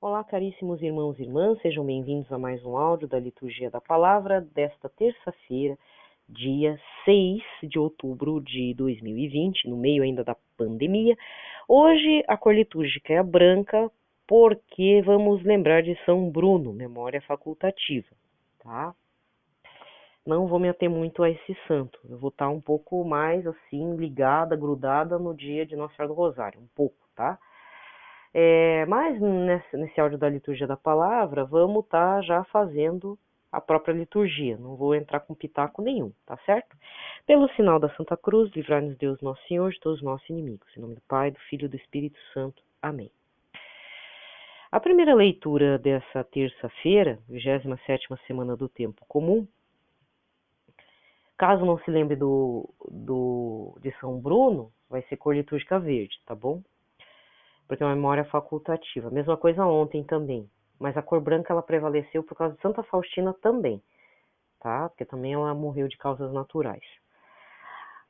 Olá, caríssimos irmãos e irmãs, sejam bem-vindos a mais um áudio da Liturgia da Palavra desta terça-feira, dia 6 de outubro de 2020, no meio ainda da pandemia. Hoje a cor litúrgica é a branca, porque vamos lembrar de São Bruno, memória facultativa, tá? Não vou me ater muito a esse santo, eu vou estar um pouco mais assim, ligada, grudada no dia de Nossa Senhora do Rosário, um pouco, tá? Mas nesse áudio da liturgia da palavra, vamos estar já fazendo a própria liturgia. Não vou entrar com pitaco nenhum, tá certo? Pelo sinal da Santa Cruz, livrai-nos Deus Nosso Senhor de todos os nossos inimigos. Em nome do Pai, do Filho e do Espírito Santo. Amém. A primeira leitura dessa terça-feira, 27ª semana do Tempo Comum, caso não se lembre de São Bruno, vai ser cor litúrgica verde, tá bom? Porque é uma memória facultativa. Mesma coisa ontem também, mas a cor branca ela prevaleceu por causa de Santa Faustina também, tá? Porque também ela morreu de causas naturais.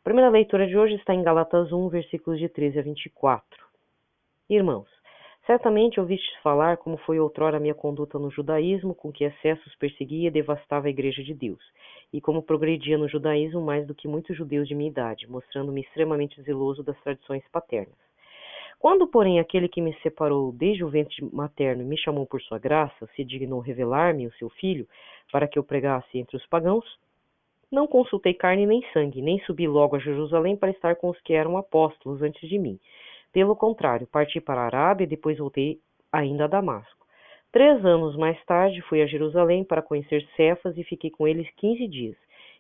A primeira leitura de hoje está em Gálatas 1, versículos de 13 a 24. Irmãos, certamente ouvistes falar como foi outrora a minha conduta no judaísmo, com que excessos perseguia e devastava a igreja de Deus, e como progredia no judaísmo mais do que muitos judeus de minha idade, mostrando-me extremamente zeloso das tradições paternas. Quando, porém, aquele que me separou desde o ventre materno e me chamou por sua graça, se dignou revelar-me o seu filho, para que eu pregasse entre os pagãos, não consultei carne nem sangue, nem subi logo a Jerusalém para estar com os que eram apóstolos antes de mim. Pelo contrário, parti para a Arábia e depois voltei ainda a Damasco. 3 anos mais tarde, fui a Jerusalém para conhecer Cefas e fiquei com eles 15 dias.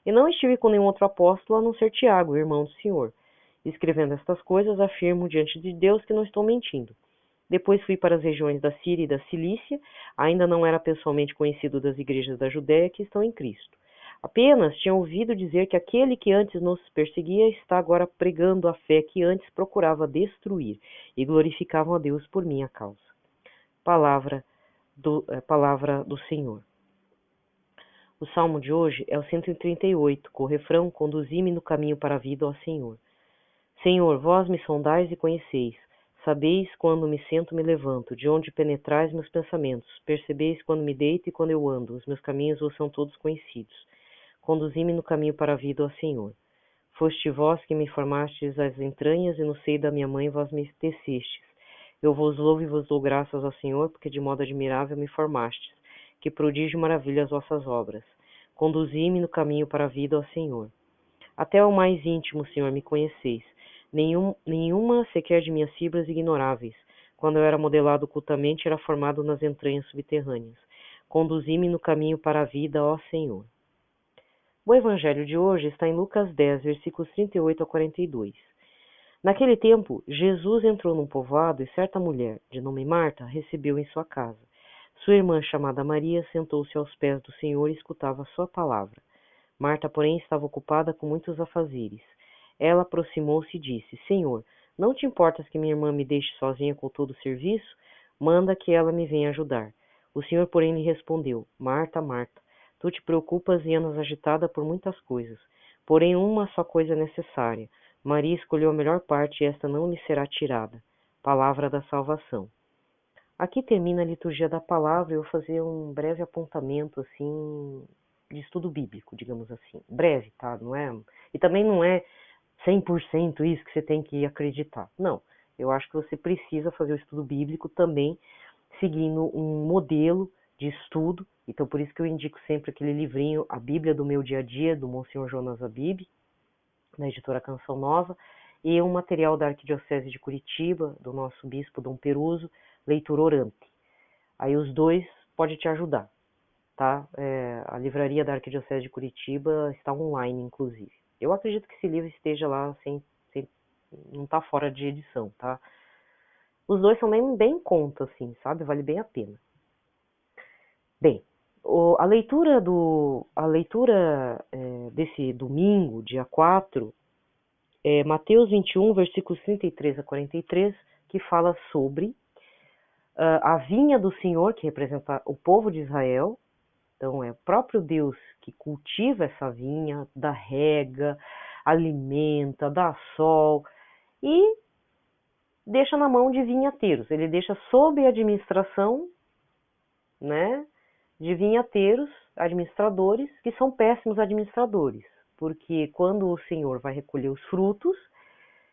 E não estive com nenhum outro apóstolo a não ser Tiago, irmão do Senhor. Escrevendo estas coisas, afirmo diante de Deus que não estou mentindo. Depois fui para as regiões da Síria e da Cilícia, ainda não era pessoalmente conhecido das igrejas da Judéia que estão em Cristo. Apenas tinha ouvido dizer que aquele que antes nos perseguia está agora pregando a fé que antes procurava destruir, e glorificavam a Deus por minha causa. Palavra do Senhor. O salmo de hoje é o 138, com o refrão: Conduzi-me no caminho para a vida, ó Senhor. Senhor, vós me sondais e conheceis. Sabeis quando me sento e me levanto, de onde penetrais meus pensamentos. Percebeis quando me deito e quando eu ando. Os meus caminhos vos são todos conhecidos. Conduzi-me no caminho para a vida, ó Senhor. Foste vós que me formastes as entranhas, e no seio da minha mãe vós me tecestes. Eu vos louvo e vos dou graças ao Senhor, porque de modo admirável me formastes. Que prodígio e maravilha as vossas obras. Conduzi-me no caminho para a vida, ó Senhor. Até o mais íntimo, Senhor, me conheceis. Nenhuma sequer de minhas fibras ignoráveis. Quando eu era modelado ocultamente, era formado nas entranhas subterrâneas. Conduzi-me no caminho para a vida, ó Senhor. O evangelho de hoje está em Lucas 10, versículos 38 a 42. Naquele tempo, Jesus entrou num povoado e certa mulher, de nome Marta, recebeu em sua casa. Sua irmã, chamada Maria, sentou-se aos pés do Senhor e escutava a sua palavra. Marta, porém, estava ocupada com muitos afazeres. Ela aproximou-se e disse: Senhor, não te importas que minha irmã me deixe sozinha com todo o serviço? Manda que ela me venha ajudar. O Senhor, porém, lhe respondeu: Marta, Marta, tu te preocupas e andas agitada por muitas coisas. Porém, uma só coisa é necessária. Maria escolheu a melhor parte e esta não lhe será tirada. Palavra da salvação. Aqui termina a liturgia da palavra. Eu vou fazer um breve apontamento, assim, de estudo bíblico, digamos assim. Breve, tá? Não é? E também não é 100% isso que você tem que acreditar. Não, eu acho que você precisa fazer o estudo bíblico também seguindo um modelo de estudo. Então, por isso que eu indico sempre aquele livrinho, A Bíblia do Meu Dia a Dia, do Monsenhor Jonas Abib, da editora Canção Nova, e um material da Arquidiocese de Curitiba, do nosso bispo Dom Peruso, Leitura Orante. Aí os dois podem te ajudar, tá? A livraria da Arquidiocese de Curitiba está online, inclusive. Eu acredito que esse livro esteja lá não está fora de edição, tá? Os dois são bem em conta, assim, sabe? Vale bem a pena. Bem, a leitura desse domingo, dia 4, é Mateus 21, versículos 33 a 43, que fala sobre a vinha do Senhor, que representa o povo de Israel. Então, é o próprio Deus que cultiva essa vinha, dá rega, alimenta, dá sol e deixa na mão de vinhateiros. Ele deixa sob a administração né, de vinhateiros, administradores, que são péssimos administradores, porque quando o senhor vai recolher os frutos,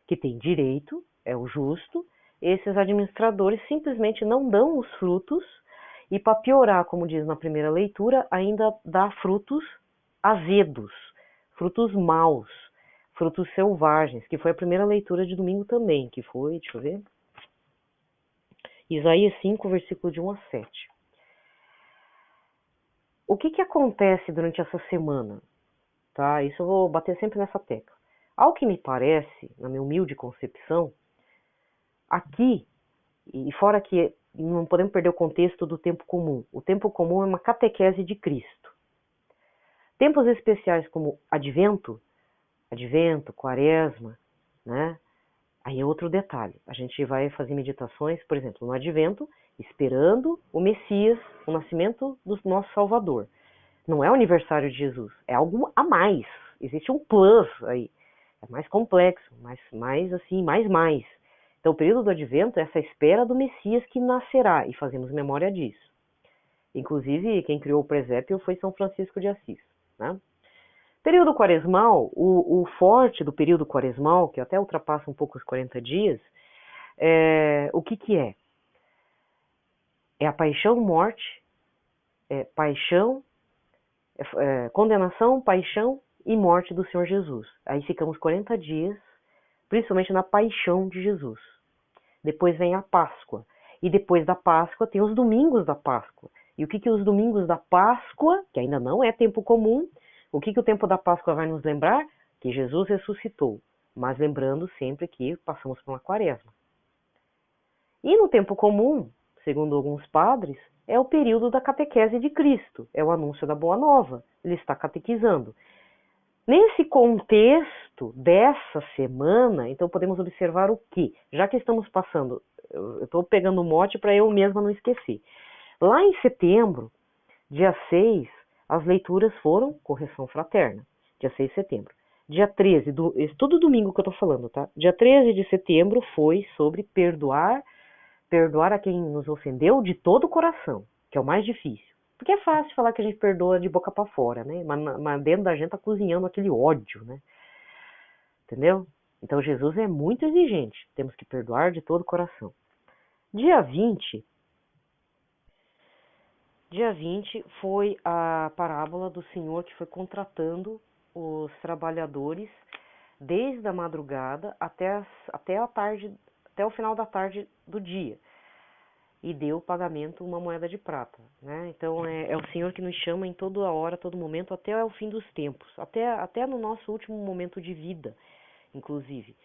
que tem direito, é o justo, esses administradores simplesmente não dão os frutos e, para piorar, como diz na primeira leitura, ainda dá frutos azedos, frutos maus, frutos selvagens, que foi a primeira leitura de domingo também, que foi, deixa eu ver, Isaías 5, versículo de 1 a 7. O que acontece durante essa semana? Tá? Isso eu vou bater sempre nessa tecla. Ao que me parece, na minha humilde concepção, aqui, e fora que não podemos perder o contexto do tempo comum. O tempo comum é uma catequese de Cristo. Tempos especiais como Advento, Quaresma, né? Aí é outro detalhe. A gente vai fazer meditações, por exemplo, no Advento, esperando o Messias, o nascimento do nosso Salvador. Não é o aniversário de Jesus, é algo a mais. Existe um plus aí. É mais complexo, mais assim, mais. Então, o período do Advento é essa espera do Messias que nascerá, e fazemos memória disso. Inclusive, quem criou o presépio foi São Francisco de Assis, né? Período quaresmal, o forte do período quaresmal, que até ultrapassa um pouco os 40 dias, o que é? É a paixão, morte, condenação, paixão e morte do Senhor Jesus. Aí ficamos 40 dias, principalmente na paixão de Jesus. Depois vem a Páscoa. E depois da Páscoa tem os domingos da Páscoa. E o que os domingos da Páscoa, que ainda não é tempo comum, o que o tempo da Páscoa vai nos lembrar? Que Jesus ressuscitou. Mas lembrando sempre que passamos por uma quaresma. E no tempo comum, segundo alguns padres, é o período da catequese de Cristo. É o anúncio da Boa Nova. Ele está catequizando. Nesse contexto dessa semana, então podemos observar o quê? Já que estamos passando, eu estou pegando o mote para eu mesma não esquecer. Lá em setembro, dia 6, as leituras foram Correção Fraterna, dia 6 de setembro. Dia 13, todo domingo que eu estou falando, tá? Dia 13 de setembro foi sobre perdoar a quem nos ofendeu de todo o coração, que é o mais difícil. Porque é fácil falar que a gente perdoa de boca para fora, né? Mas dentro da gente tá cozinhando aquele ódio, né? Entendeu? Então Jesus é muito exigente. Temos que perdoar de todo o coração. Dia 20 foi a parábola do Senhor que foi contratando os trabalhadores desde a madrugada até a tarde, até o final da tarde do dia. E deu o pagamento uma moeda de prata, né? Então é o Senhor que nos chama em toda hora, todo momento, até o fim dos tempos, até no nosso último momento de vida, inclusive,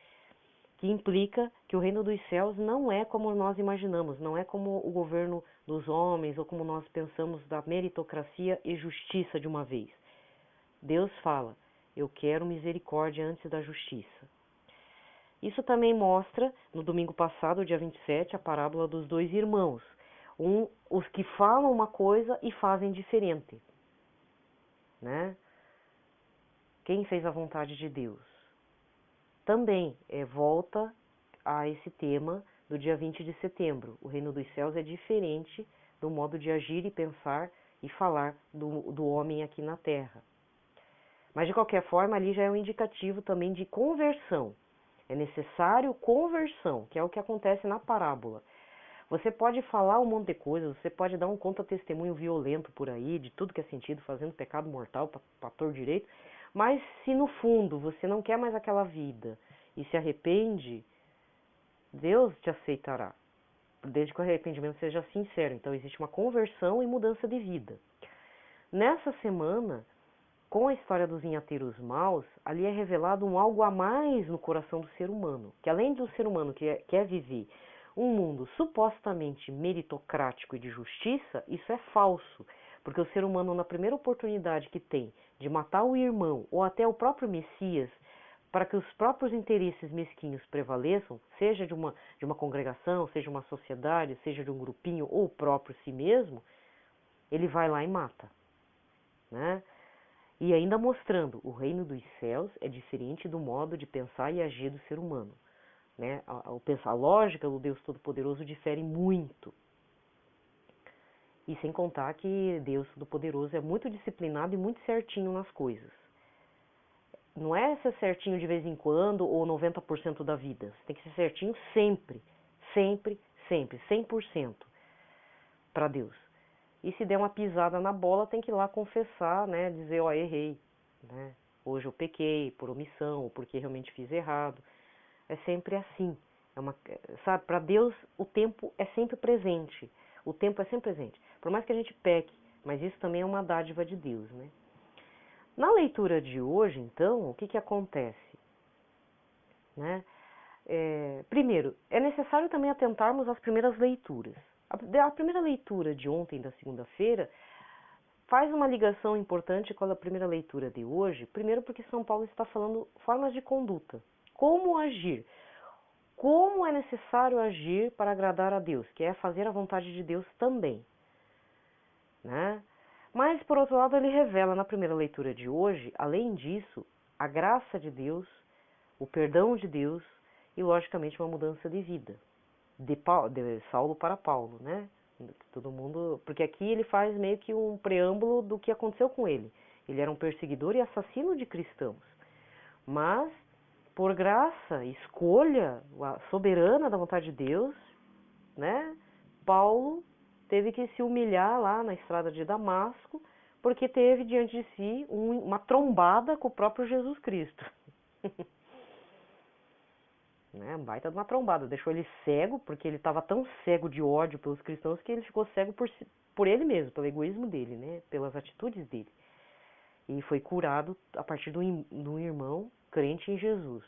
que implica que o reino dos céus não é como nós imaginamos, não é como o governo dos homens ou como nós pensamos da meritocracia e justiça de uma vez. Deus fala, eu quero misericórdia antes da justiça. Isso também mostra, no domingo passado, dia 27, a parábola dos dois irmãos. Os que falam uma coisa e fazem diferente. Né? Quem fez a vontade de Deus? Também volta a esse tema do dia 20 de setembro. O reino dos céus é diferente do modo de agir e pensar e falar do homem aqui na terra. Mas, de qualquer forma, ali já é um indicativo também de conversão. É necessário conversão, que é o que acontece na parábola. Você pode falar um monte de coisa, você pode dar um contra-testemunho violento por aí, de tudo que é sentido, fazendo pecado mortal para torto direito, mas se no fundo você não quer mais aquela vida e se arrepende, Deus te aceitará, desde que o arrependimento seja sincero. Então existe uma conversão e mudança de vida. Nessa semana, com a história dos vinhateiros maus, ali é revelado um algo a mais no coração do ser humano, que além do ser humano que quer viver um mundo supostamente meritocrático e de justiça, isso é falso, porque o ser humano, na primeira oportunidade que tem de matar o irmão ou até o próprio Messias, para que os próprios interesses mesquinhos prevaleçam, seja de uma congregação, seja uma sociedade, seja de um grupinho ou o próprio si mesmo, ele vai lá e mata, né? E ainda mostrando, o reino dos céus é diferente do modo de pensar e agir do ser humano. Né? A lógica do Deus Todo-Poderoso difere muito. E sem contar que Deus Todo-Poderoso é muito disciplinado e muito certinho nas coisas. Não é ser certinho de vez em quando ou 90% da vida. Você tem que ser certinho sempre. Sempre, sempre. 100% para Deus. E se der uma pisada na bola, tem que ir lá confessar, né? Dizer, ó, errei, né? Hoje eu pequei por omissão, ou porque realmente fiz errado. É sempre assim. Sabe, para Deus o tempo é sempre presente. O tempo é sempre presente. Por mais que a gente peque, mas isso também é uma dádiva de Deus, né? Na leitura de hoje, então, o que que acontece? Né? Primeiro, é necessário também atentarmos às primeiras leituras. A primeira leitura de ontem, da segunda-feira, faz uma ligação importante com a primeira leitura de hoje. Primeiro porque São Paulo está falando formas de conduta. Como agir? Como é necessário agir para agradar a Deus, que é fazer a vontade de Deus também. Né? Mas, por outro lado, ele revela na primeira leitura de hoje, além disso, a graça de Deus, o perdão de Deus e, logicamente, uma mudança de vida. De Saulo para Paulo, né? Todo mundo, porque aqui ele faz meio que um preâmbulo do que aconteceu com ele. Ele era um perseguidor e assassino de cristãos. Mas, por graça, escolha soberana da vontade de Deus, né? Paulo teve que se humilhar lá na estrada de Damasco, porque teve diante de si uma trombada com o próprio Jesus Cristo. Né? Baita de uma trombada. Deixou ele cego, porque ele estava tão cego de ódio pelos cristãos que ele ficou cego por ele mesmo, pelo egoísmo dele, né? Pelas atitudes dele. E foi curado a partir do irmão crente em Jesus,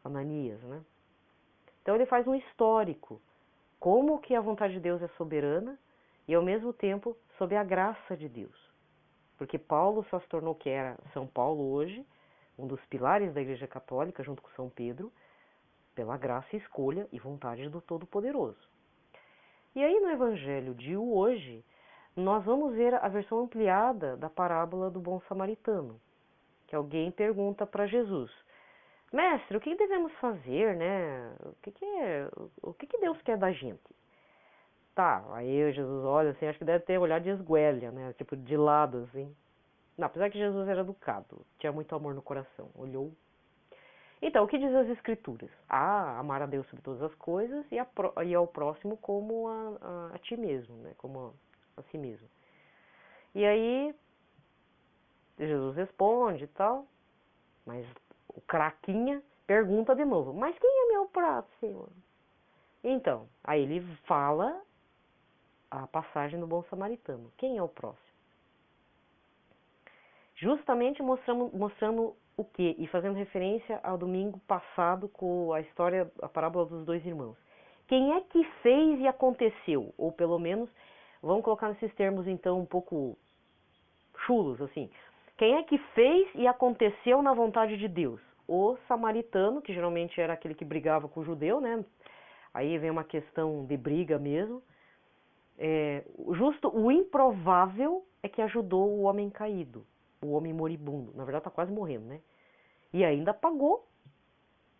Ananias, né? Então ele faz um histórico, como que a vontade de Deus é soberana e ao mesmo tempo sob a graça de Deus. Porque Paulo só se tornou o que era São Paulo hoje, um dos pilares da Igreja Católica, junto com São Pedro, pela graça, escolha e vontade do Todo-Poderoso. E aí no Evangelho de hoje, nós vamos ver a versão ampliada da parábola do bom samaritano, que alguém pergunta para Jesus: Mestre, o que devemos fazer, né? O que Deus quer da gente? Tá, aí Jesus olha assim, acho que deve ter olhado de esguelha, né? Tipo, de lado, assim. Não, apesar que Jesus era educado, tinha muito amor no coração, olhou. Então, o que diz as Escrituras? Amar a Deus sobre todas as coisas e ao próximo como a ti mesmo, né? Como a si mesmo. E aí, Jesus responde e tal, mas o craquinha pergunta de novo: mas quem é meu prato, Senhor? Então, aí ele fala a passagem do bom samaritano. Quem é o próximo? Justamente mostrando o quê? E fazendo referência ao domingo passado com a história, a parábola dos dois irmãos. Quem é que fez e aconteceu? Ou pelo menos, vamos colocar nesses termos então um pouco chulos, assim. Quem é que fez e aconteceu na vontade de Deus? O samaritano, que geralmente era aquele que brigava com o judeu, né? Aí vem uma questão de briga mesmo. Justo o improvável é que ajudou o homem caído, o homem moribundo. Na verdade, tá quase morrendo, né? E ainda pagou,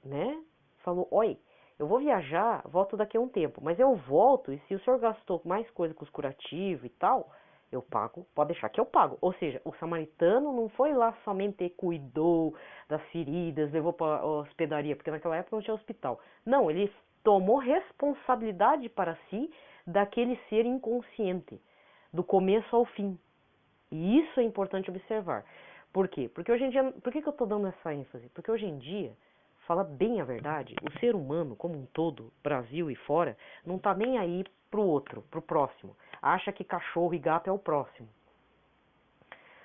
né? Falou: oi, eu vou viajar, volto daqui a um tempo, mas eu volto e se o senhor gastou mais coisa com os curativos e tal, eu pago, pode deixar que eu pago. Ou seja, o samaritano não foi lá somente cuidou das feridas, levou para a hospedaria, porque naquela época não tinha hospital. Não, ele tomou responsabilidade para si daquele ser inconsciente, do começo ao fim. E isso é importante observar. Por quê? Porque hoje em dia, por que eu estou dando essa ênfase? Porque hoje em dia, fala bem a verdade, o ser humano como um todo, Brasil e fora, não está nem aí pro outro, pro próximo. Acha que cachorro e gato é o próximo.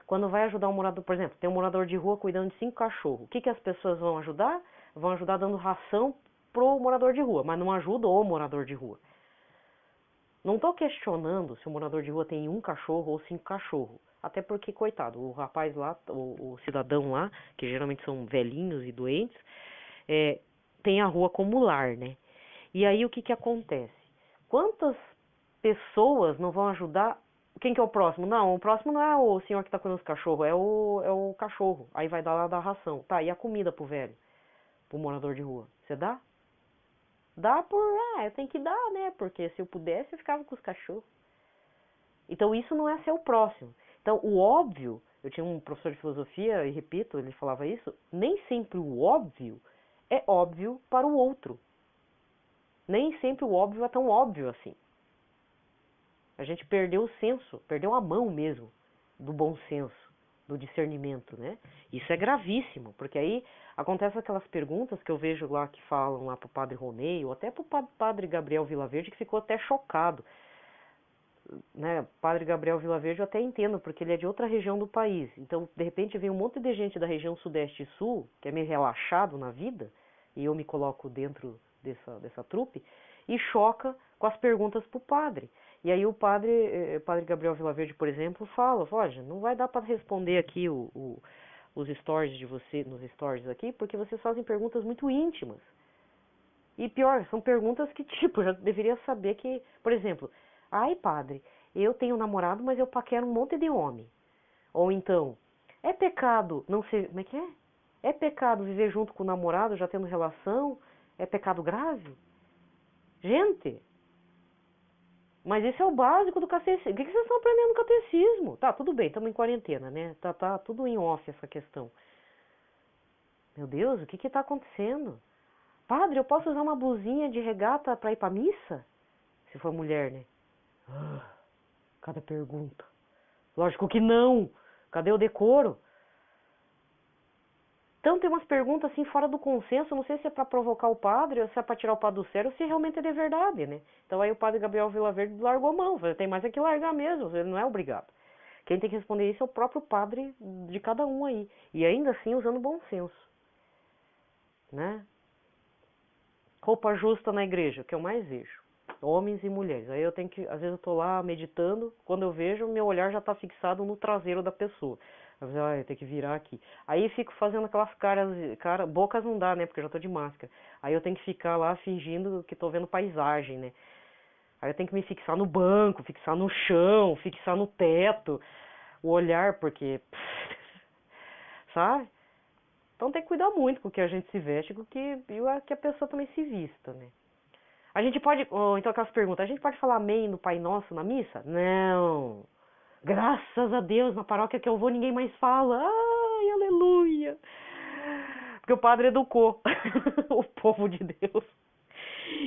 Quando vai ajudar um morador, por exemplo, tem um morador de rua cuidando de 5 cachorros. O que as pessoas vão ajudar? Vão ajudar dando ração pro morador de rua, mas não ajuda o morador de rua. Não estou questionando se o morador de rua tem 1 cachorro ou 5 cachorros. Até porque, coitado, o rapaz lá, o cidadão lá, que geralmente são velhinhos e doentes, tem a rua como lar, né? E aí o que acontece? Quantas pessoas não vão ajudar? Quem que é o próximo? Não, o próximo não é o senhor que está cuidando dos cachorros, é o cachorro. Aí vai dar lá da ração. Tá, e a comida pro velho? Pro morador de rua? Você dá? Dá eu tenho que dar, né? Porque se eu pudesse, eu ficava com os cachorros. Então isso não é ser o próximo. Então o óbvio, eu tinha um professor de filosofia, e repito, ele falava isso, nem sempre o óbvio é óbvio para o outro. Nem sempre o óbvio é tão óbvio assim. A gente perdeu o senso, perdeu a mão mesmo do bom senso, do discernimento, né? Isso é gravíssimo, porque aí acontecem aquelas perguntas que eu vejo lá que falam lá pro padre Ronei, ou até pro padre Gabriel Vilaverde, que ficou até chocado. Né? Padre Gabriel Vilaverde eu até entendo, porque ele é de outra região do país. Então, de repente, vem um monte de gente da região sudeste e sul, que é meio relaxado na vida, e eu me coloco dentro dessa trupe, e choca com as perguntas pro padre. E aí o padre Gabriel Vilaverde, por exemplo, fala, olha, não vai dar para responder aqui os stories de você, nos stories aqui, porque vocês fazem perguntas muito íntimas. E pior, são perguntas que, tipo, eu já deveria saber que, por exemplo, ai, padre, eu tenho namorado, mas eu paquero um monte de homem. Ou então, é pecado não ser, como é que é? É pecado viver junto com o namorado, já tendo relação? É pecado grave? Gente, mas isso é o básico do catecismo. O que vocês estão aprendendo no catecismo? Tá, tudo bem, estamos em quarentena, né? Tá tudo em off essa questão. Meu Deus, o que está acontecendo? Padre, eu posso usar uma blusinha de regata para ir para missa? Se for mulher, né? Cada pergunta. Lógico que não. Cadê o decoro? Então tem umas perguntas assim fora do consenso, não sei se é para provocar o padre, ou se é para tirar o padre do sério, ou se realmente é de verdade, né? Então aí o padre Gabriel Vilaverde largou a mão, tem mais é que largar mesmo, ele não é obrigado. Quem tem que responder isso é o próprio padre de cada um aí, e ainda assim usando bom senso, né? Roupa justa na igreja, que eu mais vejo, homens e mulheres. Aí eu tenho que, às vezes eu tô lá meditando, quando eu vejo, meu olhar já tá fixado no traseiro da pessoa. Eu tenho que virar aqui. Aí fico fazendo aquelas bocas não dá, né, porque eu já tô de máscara. Aí eu tenho que ficar lá fingindo que tô vendo paisagem, né. Aí eu tenho que me fixar no banco, fixar no chão, fixar no teto, o olhar, porque, sabe? Então tem que cuidar muito com o que a gente se veste, com o que a pessoa também se vista, né. A gente pode, então aquelas perguntas, a gente pode falar amém no Pai Nosso na missa? Não. Graças a Deus, na paróquia que eu vou ninguém mais fala. Ai, aleluia. Porque o padre educou o povo de Deus.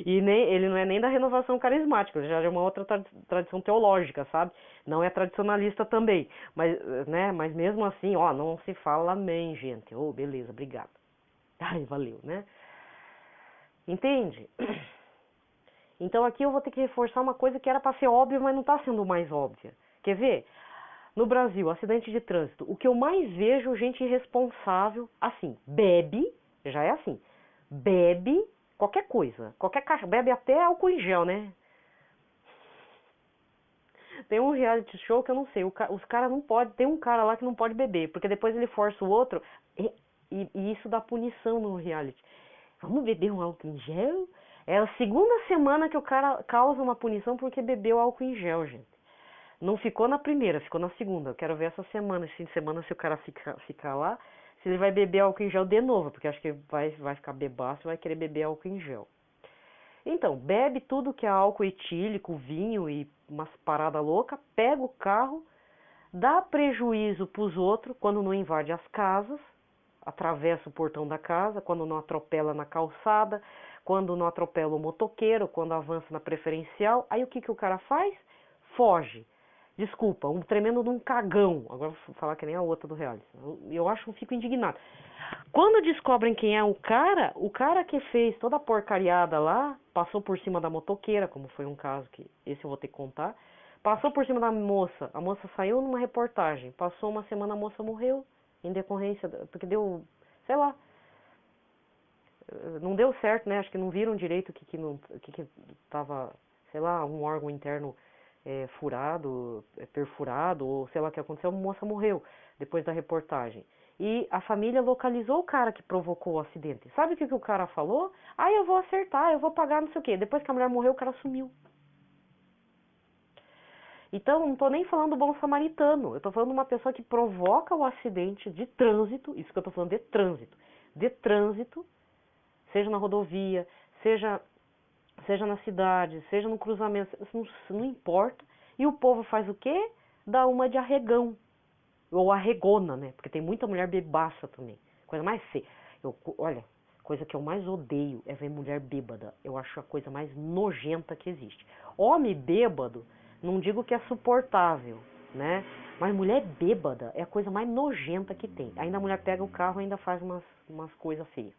E ele não é nem da renovação carismática, já é uma outra tradição teológica, sabe? Não é tradicionalista também. Mas, né, mas mesmo assim, ó, não se fala amém, gente. Oh, beleza, obrigado. Ai, valeu, né? Entende? Então aqui eu vou ter que reforçar uma coisa que era para ser óbvia, mas não está sendo mais óbvia. Quer ver? No Brasil, acidente de trânsito, o que eu mais vejo gente irresponsável, assim, bebe, já é assim, bebe qualquer coisa, bebe até álcool em gel, né? Tem um reality show que eu não sei, os caras não podem, tem um cara lá que não pode beber, porque depois ele força o outro, e isso dá punição no reality. Vamos beber um álcool em gel? É a segunda semana que o cara causa uma punição porque bebeu álcool em gel, gente. Não ficou na primeira, ficou na segunda. Eu quero ver essa semana, esse fim de semana, se o cara ficar lá, se ele vai beber álcool em gel de novo, porque acho que vai ficar bebaço e vai querer beber álcool em gel. Então, bebe tudo que é álcool etílico, vinho e umas paradas loucas, pega o carro, dá prejuízo pros outros quando não invade as casas, atravessa o portão da casa, quando não atropela na calçada, quando não atropela o motoqueiro, quando avança na preferencial. Aí o que o cara faz? Foge. Desculpa, um tremendo de um cagão. Agora vou falar que nem a outra do reality. Eu acho que eu fico indignado. Quando descobrem quem é o cara que fez toda a porcariada lá, passou por cima da motoqueira, como foi um caso que esse eu vou ter que contar, passou por cima da moça, a moça saiu numa reportagem, passou uma semana, a moça morreu, em decorrência, porque deu, sei lá, não deu certo, né, acho que não viram direito o que tava, sei lá, um órgão interno furado, perfurado, ou sei lá o que aconteceu, a moça morreu depois da reportagem. E a família localizou o cara que provocou o acidente. Sabe o que o cara falou? Ah, eu vou acertar, eu vou pagar não sei o quê. Depois que a mulher morreu, o cara sumiu. Então, não estou nem falando do bom samaritano. Eu estou falando de uma pessoa que provoca o acidente de trânsito, isso que eu estou falando de trânsito, seja na rodovia, seja na cidade, seja no cruzamento, isso não importa. E o povo faz o quê? Dá uma de arregão. Ou arregona, né? Porque tem muita mulher bebaça também. Coisa mais feia. Olha, coisa que eu mais odeio é ver mulher bêbada. Eu acho a coisa mais nojenta que existe. Homem bêbado, não digo que é suportável, né? Mas mulher bêbada é a coisa mais nojenta que tem. Ainda a mulher pega o carro e ainda faz umas coisas feias.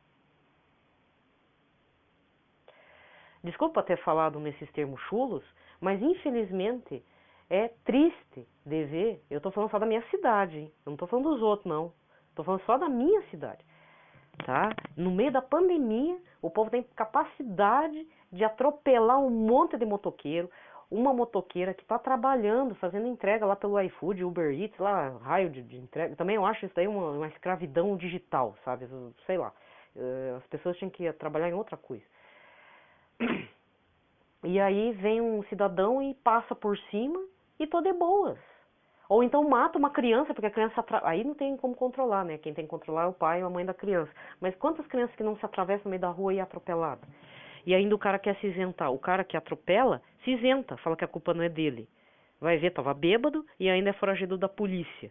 Desculpa ter falado nesses termos chulos, mas infelizmente é triste de ver. Eu tô falando só da minha cidade, hein? Eu não tô falando dos outros, não. Tô falando só da minha cidade, tá? No meio da pandemia, o povo tem capacidade de atropelar um monte de motoqueiro. Uma motoqueira que está trabalhando, fazendo entrega lá pelo iFood, Uber Eats, lá, raio de entrega. Também eu acho isso daí uma escravidão digital, sabe? Sei lá. As pessoas tinham que trabalhar em outra coisa. E aí vem um cidadão e passa por cima e tô de boas. Ou então mata uma criança, porque a criança... Aí não tem como controlar, né? Quem tem que controlar é o pai ou a mãe da criança. Mas quantas crianças que não se atravessam no meio da rua e é atropelada? E ainda o cara quer se isentar. O cara que atropela se isenta, fala que a culpa não é dele. Vai ver, tava bêbado e ainda é foragido da polícia.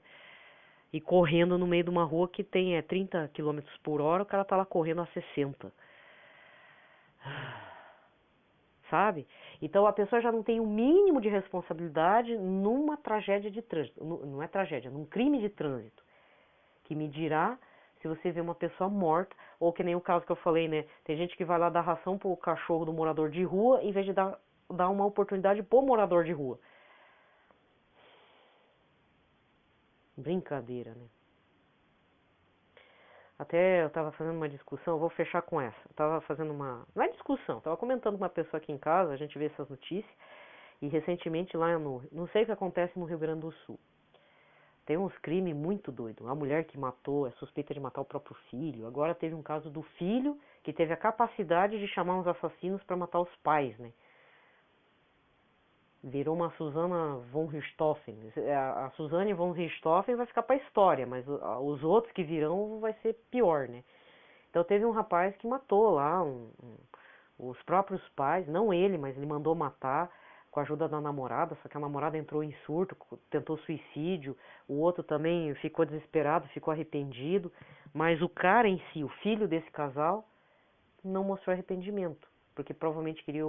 E correndo no meio de uma rua que tem 30 km por hora, o cara tá lá correndo a 60. Sabe? Então a pessoa já não tem o mínimo de responsabilidade numa tragédia de trânsito. Não é tragédia, num crime de trânsito. Que me dirá se você vê uma pessoa morta, ou que nem o caso que eu falei, né? Tem gente que vai lá dar ração pro cachorro do morador de rua, em vez de dar uma oportunidade pro morador de rua. Brincadeira, né? Até eu tava fazendo uma discussão, eu vou fechar com essa. Eu tava fazendo uma... Não é discussão, tava comentando com uma pessoa aqui em casa, a gente vê essas notícias, e recentemente lá no... Não sei o que acontece no Rio Grande do Sul. Tem uns crimes muito doidos. A mulher que matou, é suspeita de matar o próprio filho. Agora teve um caso do filho que teve a capacidade de chamar uns assassinos para matar os pais, né? Virou uma Susana von Richthofen. A Suzane von Richthofen vai ficar para a história, mas os outros que virão vai ser pior, né? Então teve um rapaz que matou lá os próprios pais, não ele, mas ele mandou matar com a ajuda da namorada, só que a namorada entrou em surto, tentou suicídio, o outro também ficou desesperado, ficou arrependido, mas o cara em si, o filho desse casal, não mostrou arrependimento, porque provavelmente queria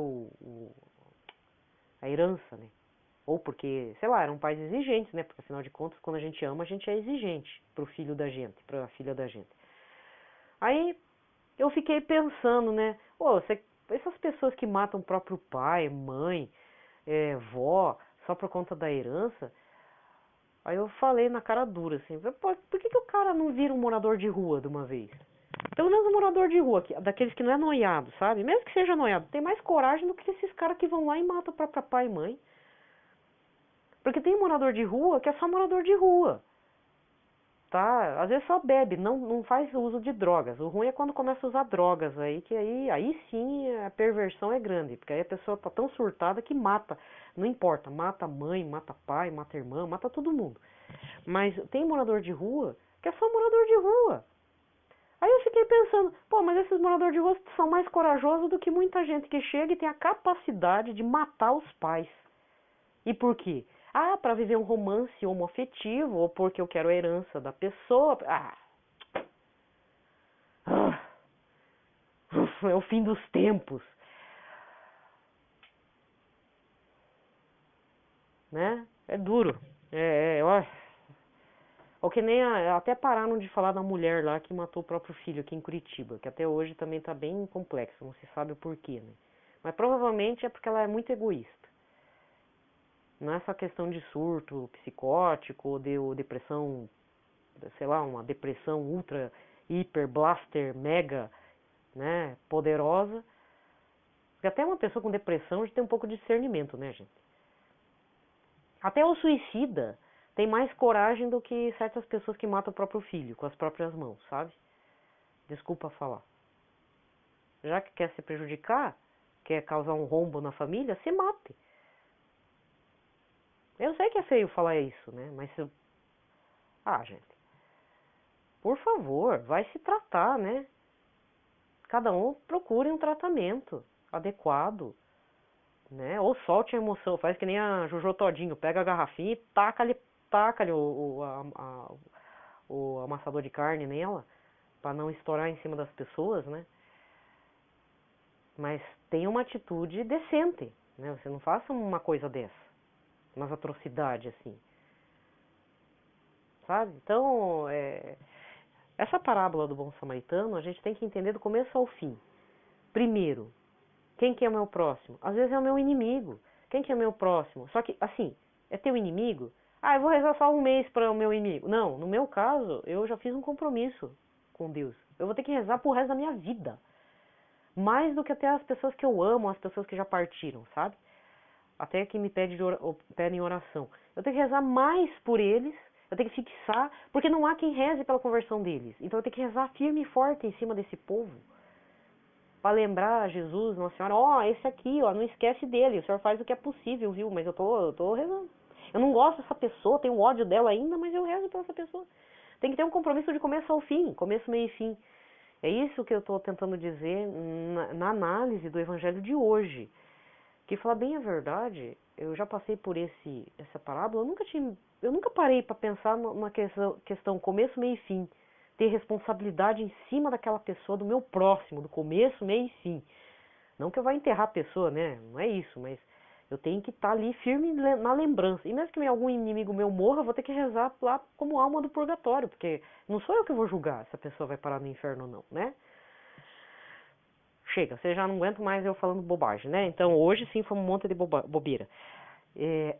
a herança, né? Ou porque, sei lá, eram pais exigentes, né? Porque afinal de contas, quando a gente ama, a gente é exigente pro filho da gente, pra filha da gente. Aí eu fiquei pensando, né? Essas pessoas que matam o próprio pai, mãe, vó, só por conta da herança. Aí eu falei na cara dura assim, por que o cara não vira um morador de rua de uma vez? Pelo menos um morador de rua, daqueles que não é noiado, sabe? Mesmo que seja noiado, tem mais coragem do que esses caras que vão lá e matam o próprio pai e mãe. Porque tem morador de rua que é só morador de rua. Tá? Às vezes só bebe, não faz uso de drogas. O ruim é quando começa a usar drogas aí, que aí sim a perversão é grande, porque aí a pessoa tá tão surtada que mata, não importa, mata mãe, mata pai, mata irmã, mata todo mundo. Mas tem morador de rua que é só morador de rua. Aí eu fiquei pensando, pô, mas esses moradores de rua são mais corajosos do que muita gente que chega e tem a capacidade de matar os pais. E por quê? Ah, para viver um romance homoafetivo, ou porque eu quero a herança da pessoa. É o fim dos tempos. Né? É duro. Ou que nem até pararam de falar da mulher lá que matou o próprio filho aqui em Curitiba, que até hoje também tá bem complexo, não se sabe o porquê, né? Mas provavelmente é porque ela é muito egoísta. Não é só questão de surto psicótico ou de depressão, sei lá, uma depressão ultra, hiper, blaster, mega, né, poderosa. Porque até uma pessoa com depressão já tem um pouco de discernimento, né, gente? Até o suicida tem mais coragem do que certas pessoas que matam o próprio filho com as próprias mãos, sabe? Desculpa falar. Já que quer se prejudicar, quer causar um rombo na família, se mate. Eu sei que é feio falar isso, né? Mas gente, por favor, vai se tratar, né? Cada um procure um tratamento adequado. né? Ou solte a emoção, faz que nem a Jojo Todinho, pega a garrafinha e taca-lhe o amassador de carne nela, para não estourar em cima das pessoas, né? Mas tenha uma atitude decente, né? Você não faça uma coisa dessa, umas atrocidades assim, sabe? Então, essa parábola do bom samaritano, a gente tem que entender do começo ao fim. Primeiro, quem que é o meu próximo? Às vezes é o meu inimigo. Quem que é o meu próximo? Só que, assim, é teu inimigo? Ah, eu vou rezar só um mês para o meu inimigo. Não, no meu caso, eu já fiz um compromisso com Deus. Eu vou ter que rezar pro resto da minha vida. Mais do que até as pessoas que eu amo, as pessoas que já partiram, sabe? Até que me pedem oração. Eu tenho que rezar mais por eles, eu tenho que fixar, porque não há quem reze pela conversão deles. Então eu tenho que rezar firme e forte em cima desse povo. Para lembrar Jesus, Nossa Senhora, ó, esse aqui, ó, não esquece dele, o senhor faz o que é possível, viu? Mas eu tô rezando. Eu não gosto dessa pessoa, tenho ódio dela ainda, mas eu rezo por essa pessoa. Tem que ter um compromisso de começo ao fim, começo, meio e fim. É isso que eu estou tentando dizer na análise do evangelho de hoje. Que, falar bem a verdade, eu já passei por essa parábola, eu nunca parei para pensar numa questão começo, meio e fim. Ter responsabilidade em cima daquela pessoa, do meu próximo, do começo, meio e fim. Não que eu vá enterrar a pessoa, né? Não é isso, mas eu tenho que estar ali firme na lembrança. E mesmo que algum inimigo meu morra, eu vou ter que rezar lá como alma do purgatório, porque não sou eu que vou julgar se a pessoa vai parar no inferno ou não, né? Chega, você já não aguenta mais eu falando bobagem, né? Então hoje sim foi um monte de bobeira. É...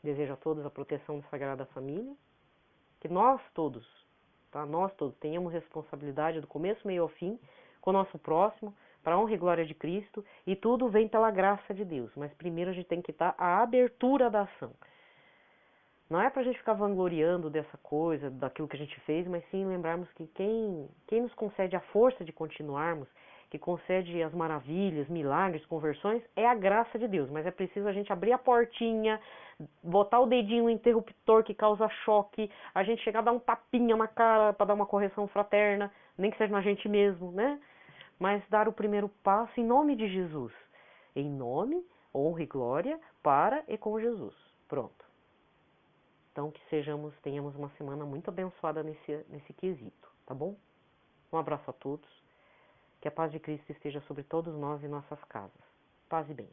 Desejo a todos a proteção da Sagrada Família, que nós todos, tá? Nós todos tenhamos responsabilidade do começo, meio ao fim, com o nosso próximo, para a honra e glória de Cristo, e tudo vem pela graça de Deus. Mas primeiro a gente tem que estar à abertura da ação. Não é pra gente ficar vangloriando dessa coisa, daquilo que a gente fez, mas sim lembrarmos que quem nos concede a força de continuarmos, que concede as maravilhas, milagres, conversões, é a graça de Deus. Mas é preciso a gente abrir a portinha, botar o dedinho no interruptor que causa choque, a gente chegar a dar um tapinha na cara para dar uma correção fraterna, nem que seja na gente mesmo, né? Mas dar o primeiro passo em nome de Jesus. Em nome, honra e glória para e com Jesus. Pronto. Então que tenhamos uma semana muito abençoada nesse quesito, tá bom? Um abraço a todos, que a paz de Cristo esteja sobre todos nós e nossas casas. Paz e bem.